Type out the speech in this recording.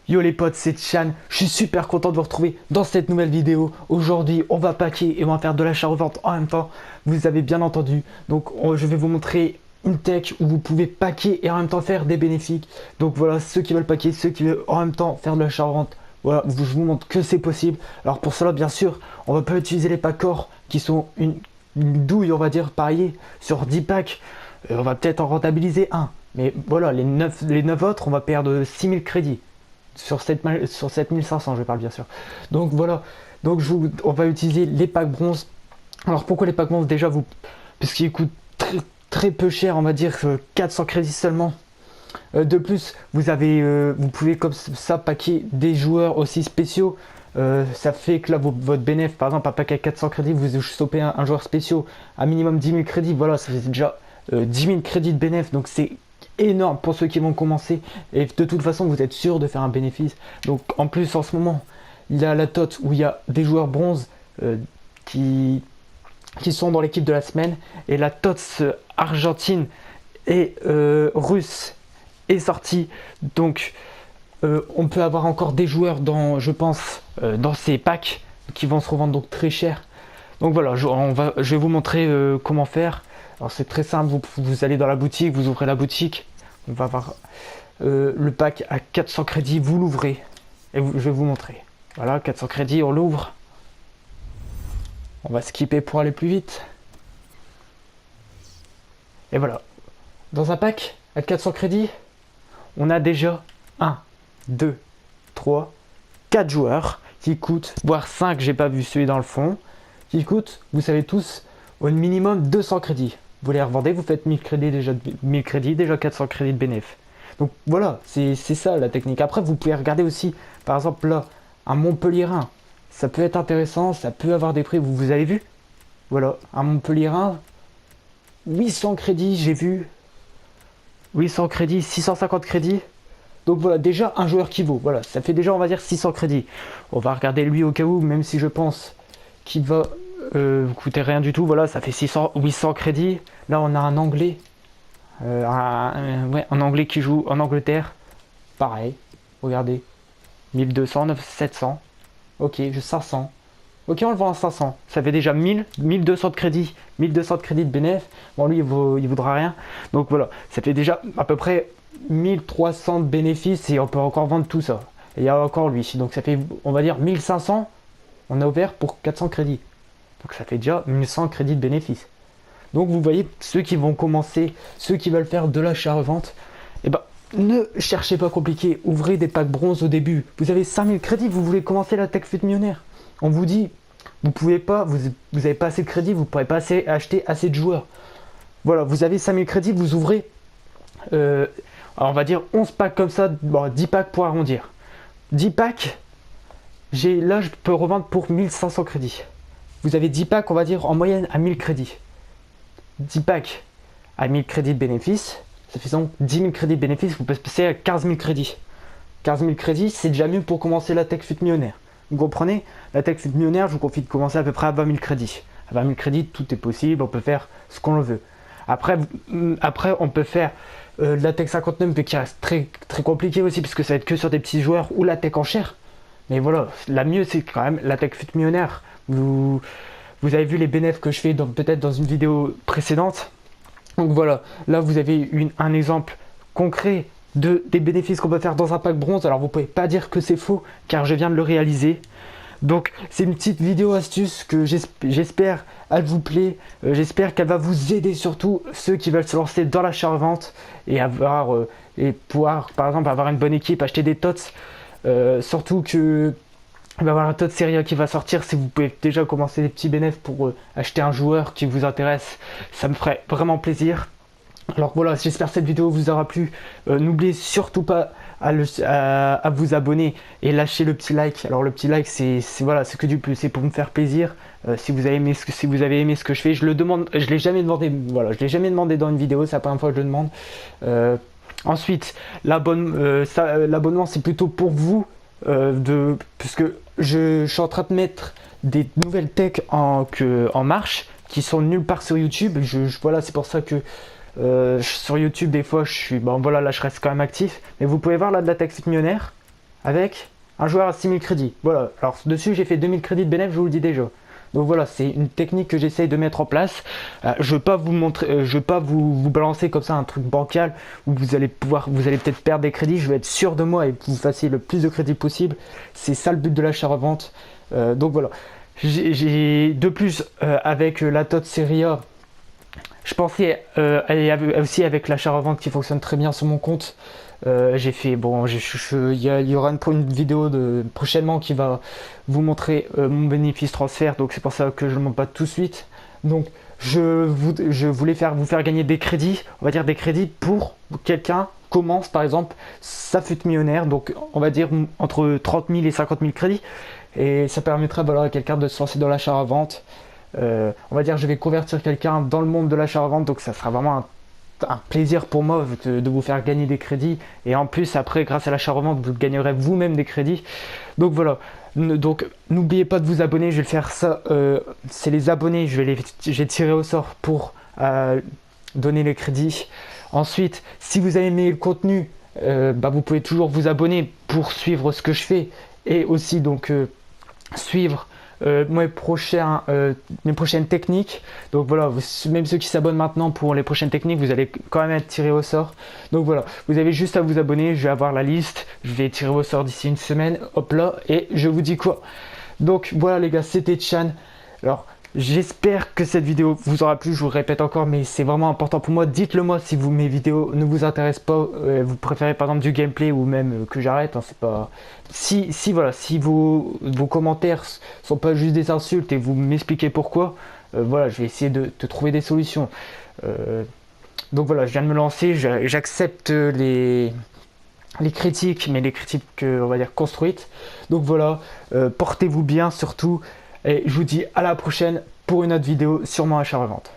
Yo les potes, c'est Chan, je suis super content de vous retrouver dans cette nouvelle vidéo. Aujourd'hui, on va packer et on va faire de l'achat-revente en même temps. Vous avez bien entendu. Donc, je vais vous montrer une tech où vous pouvez packer et en même temps faire des bénéfices. Donc voilà, ceux qui veulent packer, ceux qui veulent en même temps faire de l'achat-revente. Voilà, je vous montre que c'est possible. Alors pour cela, bien sûr, on va pas utiliser les packs or qui sont une douille, on va dire, parier sur 10 packs. On va peut-être en rentabiliser un. Mais voilà, les 9 autres, on va perdre 6000 crédits. Sur 7500, je parle bien sûr. Donc voilà, donc on va utiliser les packs bronze. Alors pourquoi les packs bronze? Déjà, parce qu'ils coûtent très peu cher, on va dire 400 crédits seulement. De plus, vous pouvez comme ça packer des joueurs aussi spéciaux. Ça fait que là, votre bénéf, par exemple, un pack à 400 crédits, vous chopez un joueur spécial à minimum 10 000 crédits. Voilà, ça fait déjà 10 000 crédits de bénéf. Donc c'est énorme pour ceux qui vont commencer. Et de toute façon, vous êtes sûr de faire un bénéfice. Donc en plus, en ce moment, il y a la TOT où il y a des joueurs bronze qui sont dans l'équipe de la semaine. Et la TOTS Argentine et russe est sortie. Donc on peut avoir encore des joueurs je pense, dans ces packs qui vont se revendre donc très cher. Donc voilà, je vais vous montrer comment faire. Alors c'est très simple, vous allez dans la boutique, vous ouvrez la boutique, on va avoir le pack à 400 crédits, vous l'ouvrez et je vais vous montrer. Voilà, 400 crédits, on l'ouvre. On va skipper pour aller plus vite. Et voilà, dans un pack à 400 crédits, on a déjà 1, 2, 3, 4 joueurs qui coûtent, voire 5, j'ai pas vu celui dans le fond, qui coûtent, vous savez tous, au minimum 200 crédits. Vous les revendez, vous faites 1000 crédits, déjà 400 crédits de bénéf. Donc voilà, c'est ça la technique. Après, vous pouvez regarder aussi, par exemple là, un Montpellierin. Ça peut être intéressant, ça peut avoir des prix, vous avez vu? Voilà, un Montpellierin, 800 crédits, j'ai vu. 800 crédits, 650 crédits. Donc voilà, déjà un joueur qui vaut. Voilà, ça fait déjà, on va dire, 600 crédits. On va regarder lui au cas où, même si je pense qu'il va coûter rien du tout. Voilà, ça fait 800 crédits. Là, on a un Anglais. Un Anglais qui joue en Angleterre. Pareil, regardez. 1200, 700. Ok, juste 500. Ok, on le vend à 500. Ça fait déjà 1200 de crédits. 1200 de crédits de bénéf. Bon, lui, il voudra rien. Donc voilà, ça fait déjà à peu près 1300 de bénéfices et on peut encore vendre tout ça. Et il y a encore lui. Donc ça fait, on va dire, 1500. On a ouvert pour 400 crédits. Donc ça fait déjà 1100 crédits de bénéfices. Donc vous voyez, ceux qui vont commencer, ceux qui veulent faire de l'achat-revente, eh ben, ne cherchez pas compliqué. Ouvrez des packs bronze au début. Vous avez 5000 crédits, vous voulez commencer la tech fut millionnaire. On vous dit, vous pouvez pas, vous avez pas assez de crédits, vous ne pourrez pas acheter assez de joueurs. Voilà, vous avez 5000 crédits, vous ouvrez, alors on va dire 11 packs comme ça, bon, 10 packs pour arrondir. 10 packs, là je peux revendre pour 1500 crédits. Vous avez 10 packs, on va dire en moyenne à 1000 crédits. 10 packs à 1000 crédits de bénéfice, ça fait donc 10 000 crédits de bénéfice, vous pouvez passer à 15 000 crédits. 15 000 crédits, c'est déjà mieux pour commencer la tech fut millionnaire. Vous comprenez? La tech fut millionnaire, je vous confie de commencer à peu près à 20 000 crédits. À 20 000 crédits, tout est possible, on peut faire ce qu'on veut. Après on peut faire la tech 59, mais qui reste très compliqué aussi, puisque ça va être que sur des petits joueurs ou la tech en chair. Mais voilà, la mieux c'est quand même la tech fut millionnaire. Vous avez vu les bénéfices que je fais peut-être dans une vidéo précédente. Donc voilà, là vous avez un exemple concret des bénéfices qu'on peut faire dans un pack bronze. Alors vous pouvez pas dire que c'est faux, car je viens de le réaliser. Donc c'est une petite vidéo astuce que j'espère elle vous plaît. J'espère qu'elle va vous aider, surtout ceux qui veulent se lancer dans l'achat-revente et pouvoir par exemple avoir une bonne équipe, acheter des TOTS. Surtout que il va y avoir un TOTS Serie A qui va sortir. Si vous pouvez déjà commencer des petits bénéfices pour acheter un joueur qui vous intéresse, ça me ferait vraiment plaisir. Alors voilà, j'espère que cette vidéo vous aura plu. N'oubliez surtout pas à vous abonner et lâcher le petit like. Alors le petit like, c'est que du plus, c'est pour me faire plaisir. Si vous avez aimé ce que je fais, je le demande, je l'ai jamais demandé. Voilà, je l'ai jamais demandé dans une vidéo, c'est la première fois que je le demande. Ensuite, l'abonnement, c'est plutôt pour vous, puisque je suis en train de mettre des nouvelles techs en marche qui sont nulle part sur YouTube. Voilà, c'est pour ça que sur YouTube des fois je suis, bon voilà, là je reste quand même actif, mais vous pouvez voir là de la tech millionnaire avec un joueur à 6000 crédits. Voilà, alors dessus j'ai fait 2000 crédits de bénéfice, je vous le dis déjà. Donc voilà, c'est une technique que j'essaye de mettre en place. Je veux pas vous montrer, je veux pas vous balancer comme ça un truc bancal où vous allez peut-être perdre des crédits. Je veux être sûr de moi et que vous fassiez le plus de crédits possible. C'est ça le but de l'achat-revente. Donc voilà. De plus, avec la TOT Serie A, je pensais aussi avec l'achat-revente qui fonctionne très bien sur mon compte. J'ai fait bon, il y aura une vidéo prochainement qui va vous montrer mon bénéfice transfert, donc c'est pour ça que je ne le montre pas tout de suite. Donc je voulais vous faire gagner des crédits, on va dire des crédits pour quelqu'un commence par exemple sa fut millionnaire, donc on va dire entre 30 000 et 50 000 crédits, et ça permettrait à quelqu'un de se lancer dans l'achat-revente. On va dire je vais convertir quelqu'un dans le monde de l'achat-revente, donc ça sera vraiment un plaisir pour moi de vous faire gagner des crédits, et en plus après grâce à l'achat-revente vous gagnerez vous-même des crédits. Donc voilà, donc n'oubliez pas de vous abonner, je vais le faire ça, c'est les abonnés, j'ai tiré au sort pour donner les crédits. Ensuite, si vous avez aimé le contenu, vous pouvez toujours vous abonner pour suivre ce que je fais, et aussi donc suivre mes prochaines techniques. Donc voilà, même ceux qui s'abonnent maintenant pour les prochaines techniques, vous allez quand même être tiré au sort. Donc voilà, vous avez juste à vous abonner, je vais avoir la liste, je vais tirer au sort d'ici une semaine, hop là, et je vous dis quoi. Donc voilà les gars, c'était Chan. Alors j'espère que cette vidéo vous aura plu, je vous le répète encore, mais c'est vraiment important pour moi. Dites-le moi si mes vidéos ne vous intéressent pas, vous préférez par exemple du gameplay ou même que j'arrête, hein, c'est pas... Voilà, si vos commentaires sont pas juste des insultes et vous m'expliquez pourquoi, voilà, je vais essayer de trouver des solutions. Donc voilà, je viens de me lancer, j'accepte les critiques, mais les critiques, on va dire, construites. Donc voilà, portez-vous bien surtout. Et je vous dis à la prochaine pour une autre vidéo sur mon achat-revente.